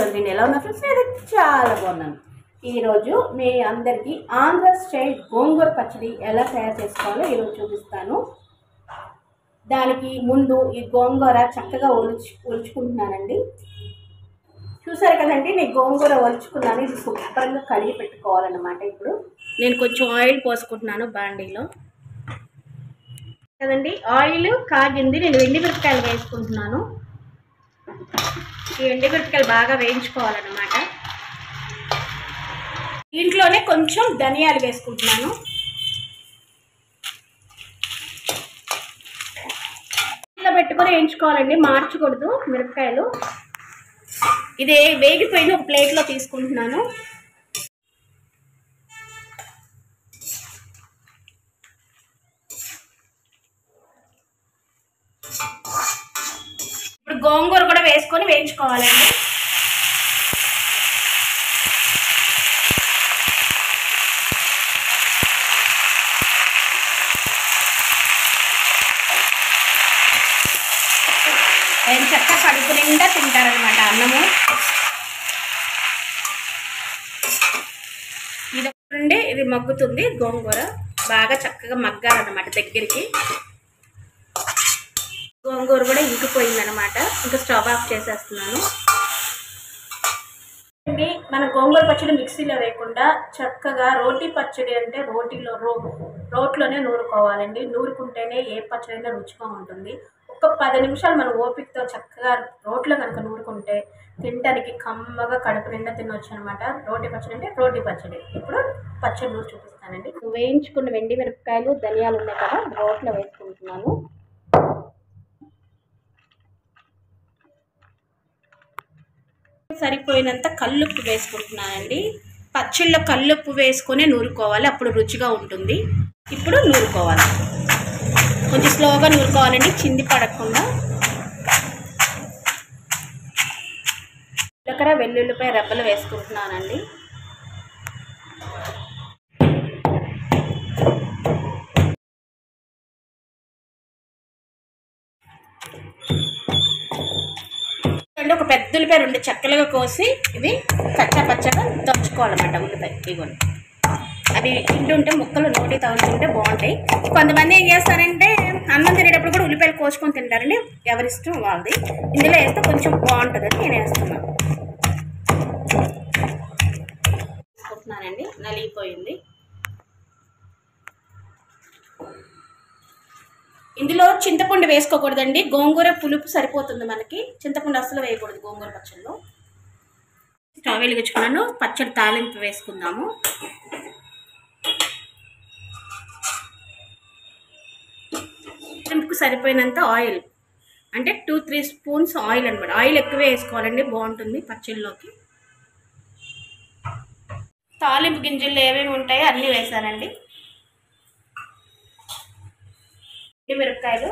ఈరోజు నేను ఎలా ఉన్నా ఫ్రెండ్స్, నేను చాలా బాగున్నాను. ఈరోజు మీ అందరికీ ఆంధ్ర స్టైల్ గోంగూర పచ్చడి ఎలా తయారు చేసుకోవాలో ఈరోజు చూపిస్తాను. దానికి ముందు ఈ గోంగూర చక్కగా ఒలుచుకుంటున్నానండి. చూసారు కదండి, నేను గోంగూర ఒలుచుకున్నాను. ఇది శుభ్రంగా కడిగి పెట్టుకోవాలన్నమాట. ఇప్పుడు నేను కొంచెం ఆయిల్ పోసుకుంటున్నాను బాండీలో కదండి. ఆయిల్ కాగింది. నేను ఎండుమిరపకాయలు వేసుకుంటున్నాను. ఈ ఎండుమిరపకాయలు బాగా వేయించుకోవాలన్నమాట. ఇంట్లోనే కొంచెం ధనియాలు వేసుకుంటున్నాను. ఇలా పెట్టుకొని వేయించుకోవాలండి, మార్చకూడదు మిరపకాయలు. ఇది వేగిపోయిన ఒక ప్లేట్లో తీసుకుంటున్నాను. ఇప్పుడు గోంగూర కూడా వేసుకొని వేయించుకోవాలండి. నేను చక్కగా కడుపు నిండా తింటారనమాట అన్నము. ఇది మగ్గుతుంది. గోంగూర బాగా చక్కగా మగ్గాలన్నమాట దగ్గరికి. గోంగూర కూడా ఇంకిపోయిందనమాట. ఇంకా స్టవ్ ఆఫ్ చేసేస్తున్నాను. మన గోంగూర పచ్చడి మిక్సీలో వేయకుండా చక్కగా రోటీ పచ్చడి అంటే రోట్లోనే నూరుకోవాలండి. నూరుకుంటేనే ఏ పచ్చడి అయినా రుచిగా ఉంటుంది. ఒక 10 నిమిషాలు మనం ఓపికతో చక్కగా రోట్లో కనుక నూరుకుంటే తినడానికి కమ్మగా కడుపు నిండా తినవచ్చు అనమాట. రోటీ పచ్చడి అంటే రోటీ పచ్చడి. ఇప్పుడు పచ్చడి నూరు చూపిస్తానండి. వేయించుకున్న వెండి మిరపకాయలు, ధనియాలు ఉన్నాయి కదా, రోట్లో వేసుకుంటున్నాను. సరిపోయినంత కల్లుప్పు వేసుకుంటున్నానండి. పచ్చళ్ళలో కల్లుప్పు వేసుకొని నూరుకోవాలి, అప్పుడు రుచిగా ఉంటుంది. ఇప్పుడు నూరుకోవాలి, కొంచెం స్లోగా నూరుకోవాలండి, చింది పడకుండా. జీలకర్ర, వెల్లుల్లిపాయ రెబ్బలు వేసుకుంటున్నానండి. ఒక పెద్ద ఉల్లిపాయ 2 చెక్కలుగా కోసి ఇవి కచ్చా పచ్చగా దంచుకోవాలన్నమాట. ఉల్లిపాయ ఇవ్వండి, అవి తింటుంటే ముక్కలు నోటి తగులుతుంటే బాగుంటాయి. కొంతమంది ఏం చేస్తారంటే అన్నం తినేటప్పుడు కూడా ఉల్లిపాయలు కోసుకొని తింటారండి. ఎవరిష్టం వాళ్ళది. ఇందులో వేస్తే కొంచెం బాగుంటుందని నేను వేస్తున్నాను. వేసుకుంటున్నానండి. నలిగిపోయింది. ఇందులో చింతపండు వేసుకోకూడదండి. గోంగూర పులుపు సరిపోతుంది మనకి. చింతపండు అసలు వేయకూడదు గోంగూర పచ్చడిలో. స్టవ్ వెలిగించుకున్నాను. పచ్చడి తాలింపు వేసుకుందాము. తాలింపుకు సరిపోయినంత ఆయిల్, అంటే 2-3 స్పూన్స్ ఆయిల్ అనమాట. ఆయిల్ ఎక్కువే వేసుకోవాలండి, బాగుంటుంది పచ్చడిలోకి. తాలింపు గింజలు ఏమేమి ఉంటాయో అన్నీ వేసానండి. మిరపకాయలు,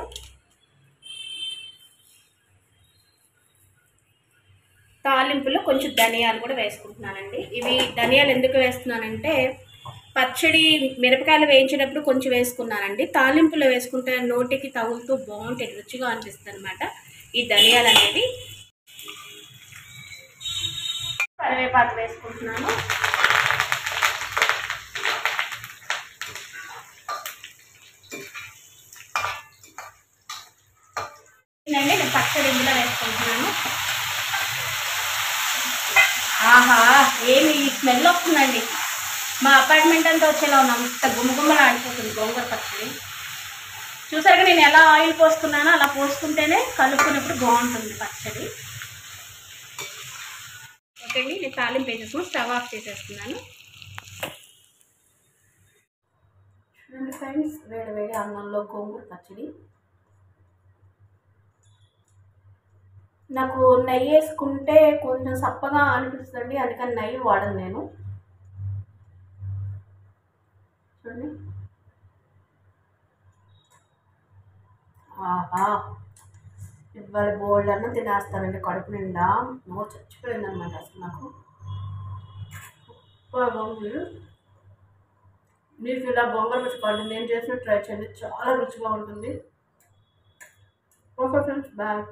తాలింపులో కొంచెం ధనియాలు కూడా వేసుకుంటున్నానండి. ఇవి ధనియాలు ఎందుకు వేస్తున్నానంటే పచ్చడి మిరపకాయలు వేయించేటప్పుడు కొంచెం వేసుకున్నానండి. తాలింపులో వేసుకుంటే నోటికి తగులుతూ బాగుంటుంది, రుచిగా అనిపిస్తుంది అనమాట ఈ ధనియాలు అనేవి. కరివేపాకు వేసుకుంటున్నాను. నేను పచ్చడి ఇందులో వేసుకుంటున్నాను. ఆహా, ఏమి స్మెల్ వస్తుందండి. మా అపార్ట్మెంట్ అంతా వచ్చేలా ఉన్నాం. అంత గుమ్మగుమ్మలు ఆడిపోతుంది గోంగూర పచ్చడి. చూసారుగా నేను ఎలా ఆయిల్ పోసుకున్నానో అలా పోసుకుంటేనే కలుపుకున్నప్పుడు బాగుంటుంది పచ్చడి. ఓకే అండి, నేను తాలింపు వేసేసుకుని స్టవ్ ఆఫ్ చేసేస్తున్నాను. చూడండి ఫ్రెండ్స్, వేడి అన్నంలో గోంగూర పచ్చడి. నాకు నెయ్యి వేసుకుంటే కొంచెం సప్పగా అనిపిస్తుంది, అందుకని నెయ్యి వాడను నేను. చూడండి, ఆహా, ఇవాళ బోల్డ్ అన్న తినేస్తానండి కడుపు నిండా. నో చచ్చిపోయిందనమాట అసలు నాకు. మీకు ఇలా గోంగూర పచ్చడి నేను చేసిన ట్రై చేయండి, చాలా రుచిగా ఉంటుంది. Okay friends, bye.